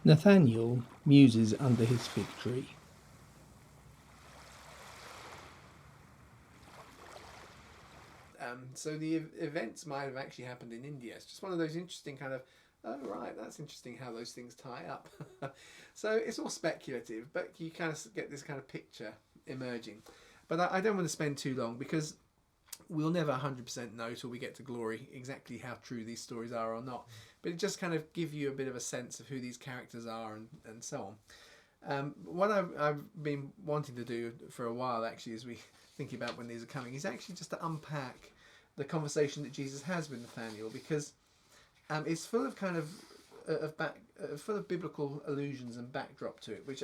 Nathanael muses under his fig tree. So the events might have actually happened in India. It's just one of those interesting kind of, oh right, that's interesting how those things tie up. So it's all speculative, but you kind of get this kind of picture emerging. But I don't want to spend too long because we'll never 100% know till we get to glory exactly how true these stories are or not. But it just kind of give you a bit of a sense of who these characters are and so on. What I've been wanting to do for a while, actually, as we think about when these are coming, is actually just to unpack the conversation that Jesus has with Nathanael, because it's full of kind full of biblical allusions and backdrop to it, which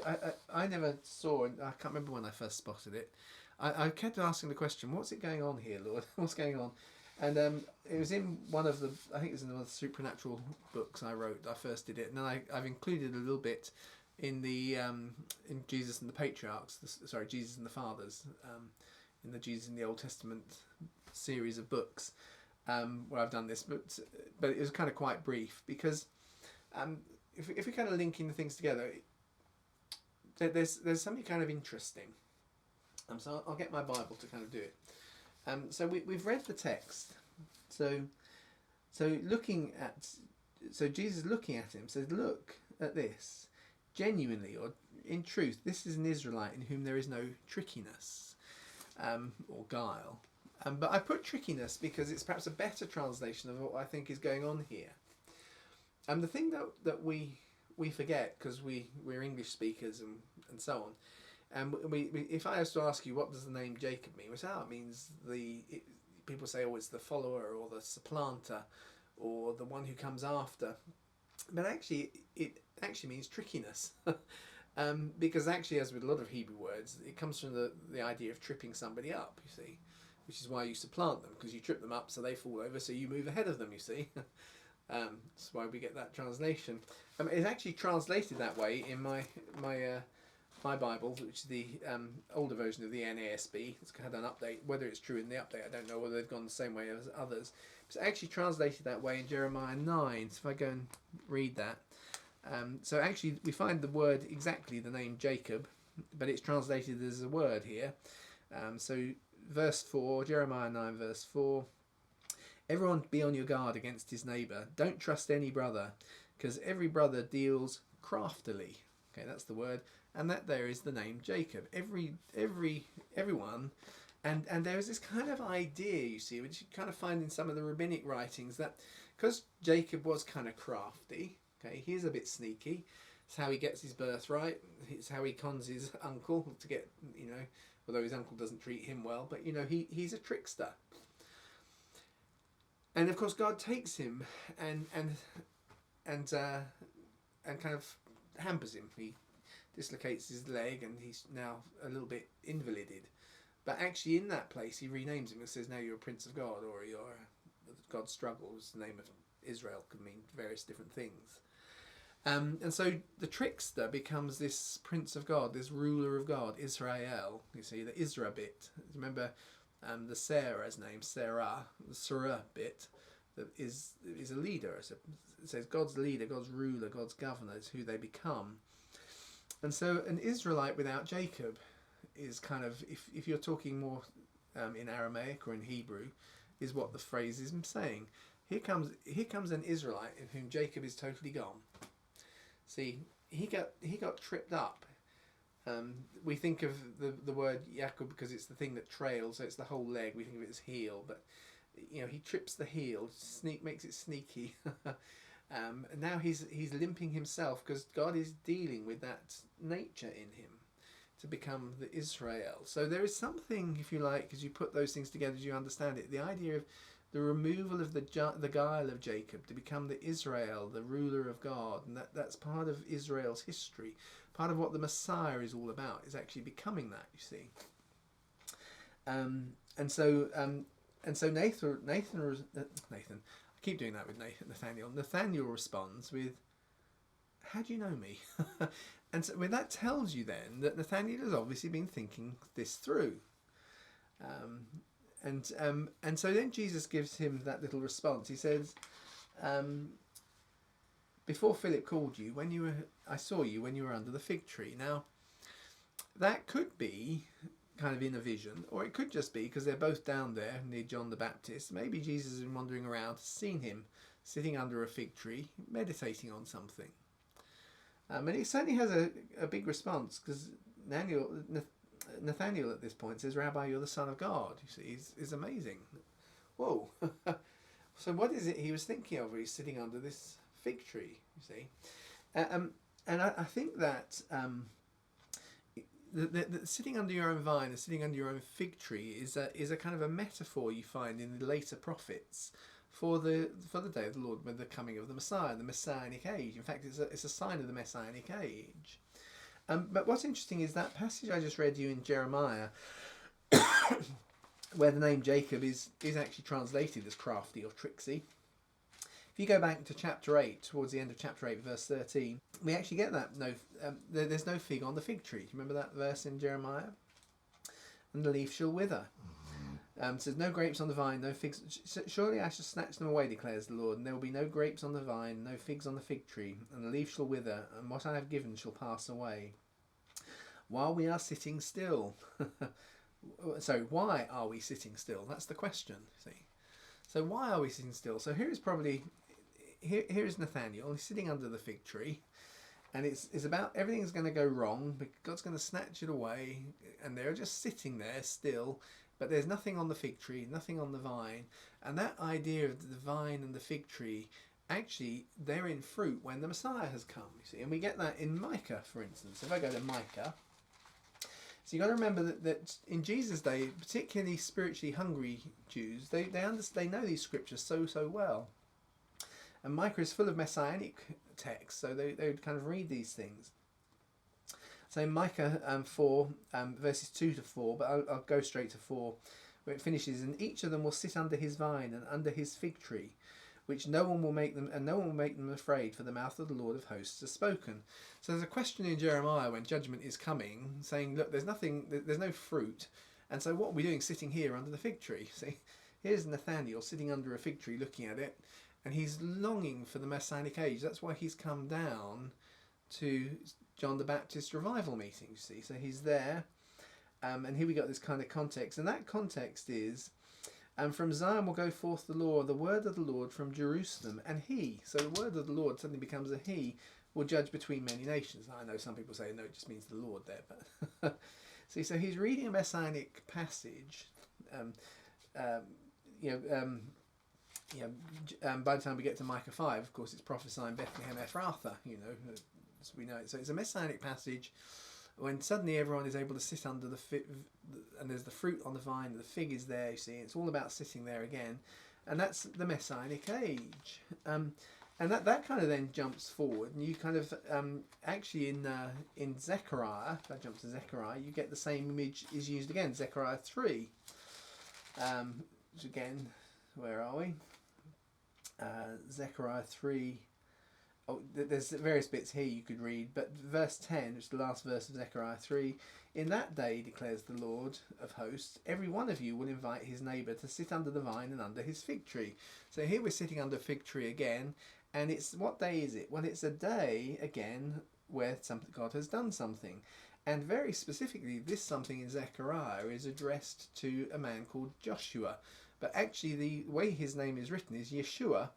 I never saw, and I can't remember when I first spotted it. I kept asking the question, "What's it going on here, Lord? What's going on?" And it was in one of the, I think it was in one of the supernatural books I wrote. I first did it, and then I've included a little bit in the in Jesus and the Patriarchs, Jesus and the Fathers, in the Jesus in the Old Testament series of books, where I've done this, but it was kind of quite brief because if we kind of linking the things together, there's something kind of interesting. So I'll get my Bible to kind of do it. So we've read the text. So looking at, so Jesus looking at him says, "Look at this. Genuinely, or in truth, this is an Israelite in whom there is no trickiness or guile." But I put trickiness because it's perhaps a better translation of what I think is going on here. And the thing that we forget, because we're English speakers and so on, and if I was to ask you what does the name Jacob mean, we say, it means people say, oh, it's the follower or the supplanter or the one who comes after. But actually, it actually means trickiness. Because actually, as with a lot of Hebrew words, it comes from the idea of tripping somebody up, you see, which is why you supplant them, because you trip them up so they fall over, so you move ahead of them, you see. That's why we get that translation. It's actually translated that way in my Bible, which is the older version of the NASB. It's had an update. Whether it's true in the update, I don't know. Whether they've gone the same way as others. It's actually translated that way in Jeremiah 9. So if I go and read that. So actually we find the word exactly, the name Jacob, but it's translated as a word here. So verse 4, Jeremiah 9 verse 4. Everyone be on your guard against his neighbour. Don't trust any brother, because every brother deals craftily. Okay, that's the word. And that there is the name Jacob. Everyone, and there is this kind of idea, you see, which you kind of find in some of the rabbinic writings, that because Jacob was kind of crafty, okay, he's a bit sneaky. It's how he gets his birthright. It's how he cons his uncle to get, although his uncle doesn't treat him well, but he's a trickster. And of course, God takes him and kind of hampers him. He dislocates his leg and he's now a little bit invalided. But actually in that place he renames him and says, now you're a prince of God, or you're God struggles. The name of Israel could mean various different things. And so the trickster becomes this prince of God, this ruler of God, Israel. You see, the Isra bit. Remember the Sarah's name, Sarah, the Sarah bit, that is a leader. It says God's leader, God's ruler, God's governor is who they become. And so an Israelite without Jacob is kind of, if you're talking more in Aramaic or in Hebrew, is what the phrase is saying. Here comes an Israelite in whom Jacob is totally gone. See, he got tripped up. We think of the word Yaakov because it's the thing that trails, so it's the whole leg. We think of it as heel, but he trips the heel, makes it sneaky. And now he's limping himself because God is dealing with that nature in him to become the Israel. So there is something, if you like, as you put those things together, as you understand it, the idea of the removal of the guile of Jacob to become the Israel, the ruler of God, and that's part of Israel's history. Part of what the Messiah is all about is actually becoming that, you see. And so Nathan, I keep doing that with Nathanael. Nathanael responds with, "How do you know me?" And so that tells you then that Nathanael has obviously been thinking this through. And so then Jesus gives him that little response. He says, before Philip called you, I saw you when you were under the fig tree. Now, that could be kind of in a vision, or it could just be because they're both down there near John the Baptist. Maybe Jesus has been wandering around, seen him sitting under a fig tree, meditating on something. And he certainly has a big response, because Nathanael at this point says, "Rabbi, you're the Son of God." You see, he's amazing. Whoa. So what is it he was thinking of? He's sitting under this fig tree, you see. And I think that the sitting under your own vine and sitting under your own fig tree is a kind of a metaphor you find in the later prophets for the day of the Lord, with the coming of the Messiah, the Messianic age. In fact, it's a sign of the Messianic age. But what's interesting is that passage I just read you in Jeremiah, where the name Jacob is actually translated as crafty or tricksy. If you go back to chapter 8, towards the end of chapter 8, verse 13, we actually get that there's no fig on the fig tree. Do you remember that verse in Jeremiah? And the leaf shall wither. It says, no grapes on the vine, no figs. Surely I shall snatch them away, declares the Lord, and there will be no grapes on the vine, no figs on the fig tree, and the leaf shall wither, and what I have given shall pass away. While we are sitting still. So why are we sitting still? That's the question, see. So why are we sitting still? So here is Nathanael. He's sitting under the fig tree, and it's about everything's going to go wrong, but God's going to snatch it away, and they're just sitting there still, but there's nothing on the fig tree, nothing on the vine. And that idea of the vine and the fig tree, actually, they're in fruit when the Messiah has come, you see. And we get that in Micah, for instance. If I go to Micah, so you've got to remember that in Jesus' day, particularly spiritually hungry Jews, they know these scriptures so well. And Micah is full of messianic texts, so they would kind of read these things. So in Micah 4, verses 2 to 4, but I'll go straight to 4, where it finishes, and each of them will sit under his vine and under his fig tree, which no one will make them afraid, for the mouth of the Lord of hosts has spoken. So there's a question in Jeremiah when judgment is coming, saying, look, there's no fruit, and so what are we doing sitting here under the fig tree? See, here's Nathanael sitting under a fig tree looking at it, and he's longing for the Messianic age. That's why he's come down to John the Baptist revival meeting, you see. So he's there, and here we got this kind of context, and that context is, and from Zion will go forth the law, the word of the Lord from Jerusalem, and he, so the word of the Lord suddenly becomes a he, will judge between many nations. I know some people say, no, it just means the Lord there, but see, so he's reading a messianic passage, by the time we get to Micah 5, of course, it's prophesying Bethlehem Ephrathah, as we know it. So it's a messianic passage when suddenly everyone is able to sit under the fig, and there's the fruit on the vine, the fig is there, you see. It's all about sitting there again, and that's the Messianic age. And that kind of then jumps forward, and you kind of actually in Zechariah, if I jump to Zechariah, you get the same image is used again. Zechariah 3, which again, where are we? Zechariah 3. Oh, there's various bits here you could read, but verse 10, which is the last verse of Zechariah 3, in that day, declares the Lord of hosts, every one of you will invite his neighbour to sit under the vine and under his fig tree. So here we're sitting under a fig tree again, and what day is it? Well, it's a day, again, where God has done something. And very specifically, this something in Zechariah is addressed to a man called Joshua. But actually, the way his name is written is Yeshua.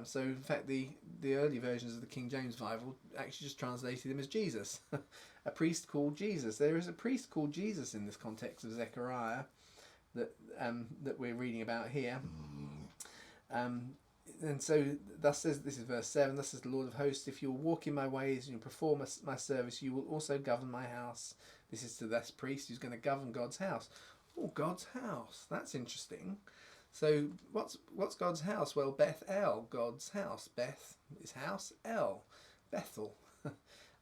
So in fact, the early versions of the King James Bible actually just translated him as Jesus, a priest called Jesus. There is a priest called Jesus in this context of Zechariah that we're reading about here. And so thus says, this is verse 7, thus says the Lord of hosts, if you will walk in my ways and you perform my service, you will also govern my house. This is to this priest who's going to govern God's house. Oh, God's house. That's interesting. So what's God's house? Well, Beth-El, God's house. Beth is house, El, Bethel.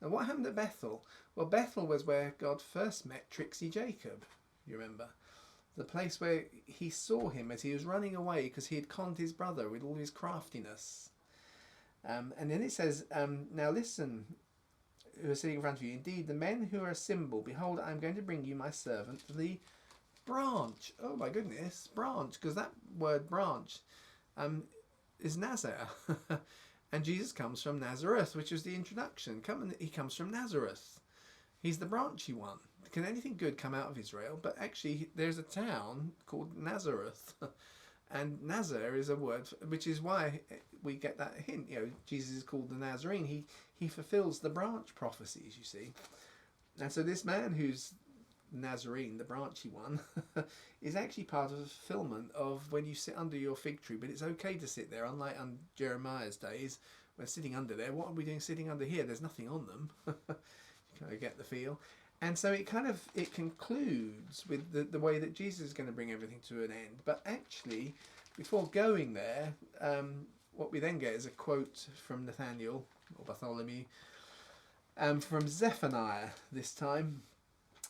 And what happened at Bethel? Well, Bethel was where God first met tricksy Jacob, you remember. The place where he saw him as he was running away because he had conned his brother with all his craftiness. And then it says, now listen, who are sitting in front of you, indeed, the men who are a symbol, behold, I am going to bring you my servant, the branch. Oh my goodness, branch, because that word branch is Nazar. And Jesus comes from Nazareth, which was the introduction. He comes from Nazareth. He's the branchy one. Can anything good come out of Israel? But actually, there's a town called Nazareth. And Nazar is a word, which is why we get that hint. Jesus is called the Nazarene. He fulfills the branch prophecies, you see. And so this man who's Nazarene, the branchy one, is actually part of the fulfillment of when you sit under your fig tree. But it's okay to sit there, unlike on Jeremiah's days. We're sitting under there. What are we doing sitting under here? There's nothing on them. You kind of get the feel. And so it concludes with the way that Jesus is going to bring everything to an end. But actually, before going there, what we then get is a quote from Nathanael, or Bartholomew, from Zephaniah this time,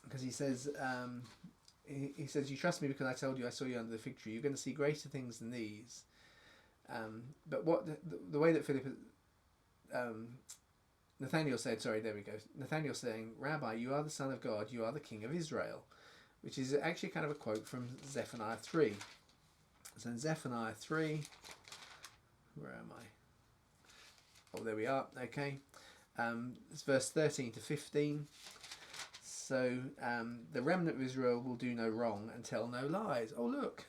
because he says, you trust me because I told you I saw you under the fig tree. You're going to see greater things than these. But what the way that Philip... Nathanael said, Nathanael saying, Rabbi, you are the Son of God, you are the King of Israel, which is actually kind of a quote from Zephaniah 3. So in Zephaniah 3, where am I? Oh, there we are, okay. It's verse 13 to 15. So, the remnant of Israel will do no wrong and tell no lies. Oh, look.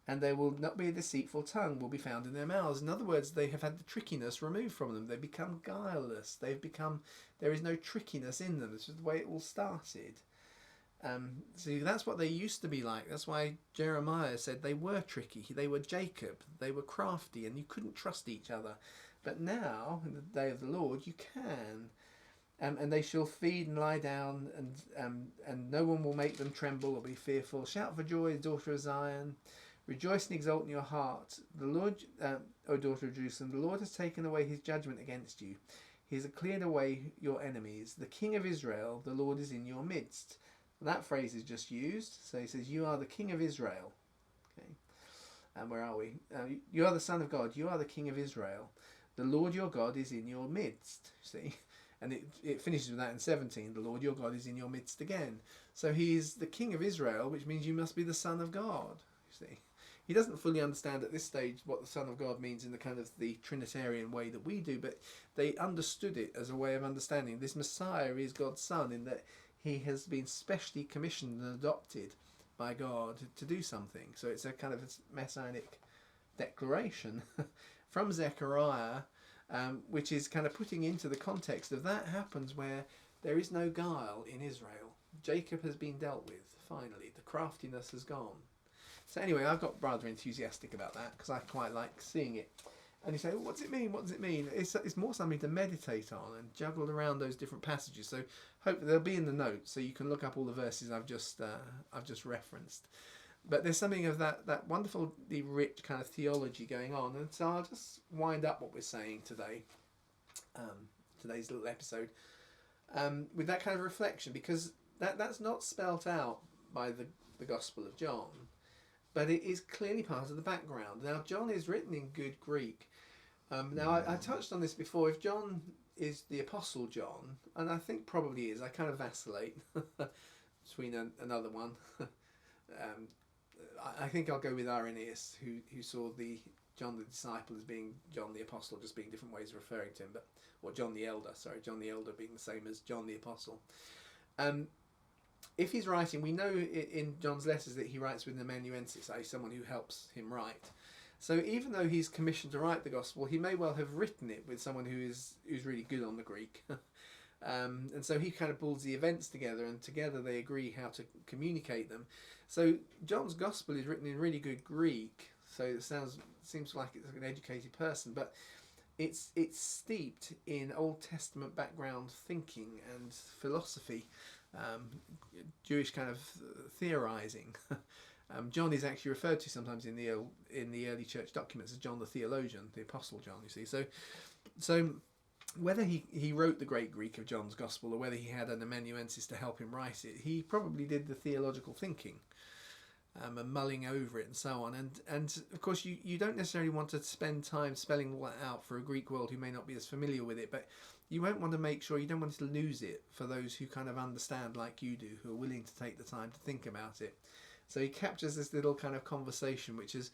And there will not be a deceitful tongue will be found in their mouths. In other words, they have had the trickiness removed from them. They become guileless. There is no trickiness in them. This is the way it all started. So that's what they used to be like. That's why Jeremiah said they were tricky. They were Jacob. They were crafty and you couldn't trust each other. But now, in the day of the Lord, you can. And they shall feed and lie down, and no one will make them tremble or be fearful. Shout for joy, daughter of Zion. Rejoice and exult in your heart. The Lord, O daughter of Jerusalem, the Lord has taken away his judgment against you. He has cleared away your enemies. The King of Israel, the Lord is in your midst. That phrase is just used. So he says, you are the King of Israel. Okay. And where are we? You are the Son of God. You are the King of Israel. The Lord your God is in your midst. See? And it finishes with that in 17. The Lord your God is in your midst again. So he is the King of Israel, which means you must be the Son of God. You see? He doesn't fully understand at this stage what the Son of God means in the kind of the Trinitarian way that we do, but they understood it as a way of understanding this Messiah is God's Son, in that he has been specially commissioned and adopted by God to do something. So it's a kind of a messianic declaration from Zechariah, which is kind of putting into the context of that happens where there is no guile in Israel. Jacob has been dealt with, finally. The craftiness has gone. So anyway, I've got rather enthusiastic about that because I quite like seeing it. And you say, well, what's it mean? What does it mean? It's more something to meditate on and juggle around those different passages. So hopefully they'll be in the notes so you can look up all the verses I've just referenced. But there's something of that wonderfully rich kind of theology going on. And so I'll just wind up what we're saying today, today's little episode, with that kind of reflection, because that's not spelt out by the Gospel of John, but it is clearly part of the background. Now, John is written in good Greek. Now, I touched on this before. If John is the Apostle John, and I think probably is, I kind of vacillate between another one. I think I'll go with Irenaeus, who saw the John the disciple as being John the Apostle, just being different ways of referring to him, or John the Elder, John the Elder being the same as John the Apostle. If he's writing, we know in John's letters that he writes with an amanuensis, i.e. someone who helps him write. So even though he's commissioned to write the Gospel, he may well have written it with someone who's really good on the Greek. And so he kind of pulls the events together, and together they agree how to communicate them. So John's Gospel is written in really good Greek, so it seems like it's an educated person, but it's steeped in Old Testament background thinking and philosophy, Jewish kind of theorizing. John is actually referred to sometimes in the early church documents as John the theologian, the Apostle John. You see, so whether he wrote the great Greek of John's Gospel or whether he had an amanuensis to help him write it, he probably did the theological thinking and mulling over it and so on. And of course, you don't necessarily want to spend time spelling all that out for a Greek world who may not be as familiar with it, but you won't want to make sure you don't want to lose it for those who kind of understand like you do, who are willing to take the time to think about it. So he captures this little kind of conversation which has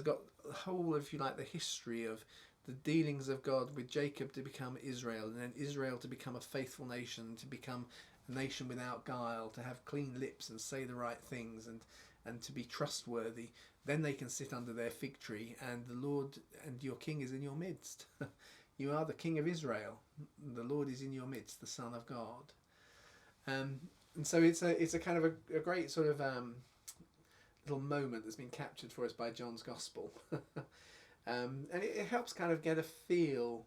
got the whole, if you like, the history of the dealings of God with Jacob to become Israel, and then Israel to become a faithful nation, to become a nation without guile, to have clean lips and say the right things, and to be trustworthy. Then they can sit under their fig tree, and the Lord and your King is in your midst. You are the King of Israel. The Lord is in your midst, the Son of God. And so it's a kind of a great sort of little moment that's been captured for us by John's Gospel. And it helps kind of get a feel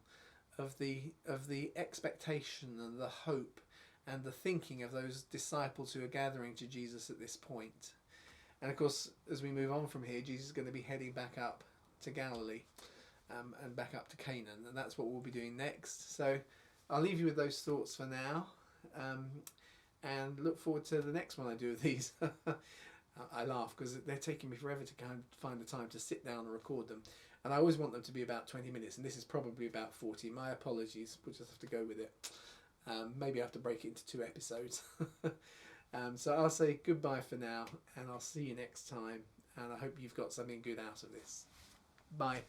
of the expectation and the hope and the thinking of those disciples who are gathering to Jesus at this point. And of course, as we move on from here, Jesus is going to be heading back up to Galilee and back up to Canaan, and that's what we'll be doing next. So I'll leave you with those thoughts for now, and look forward to the next one I do of these. I laugh because they're taking me forever to kind of find the time to sit down and record them. And I always want them to be about 20 minutes, and this is probably about 40. My apologies, we'll just have to go with it. Maybe I have to break it into 2 episodes. So I'll say goodbye for now, and I'll see you next time. And I hope you've got something good out of this. Bye.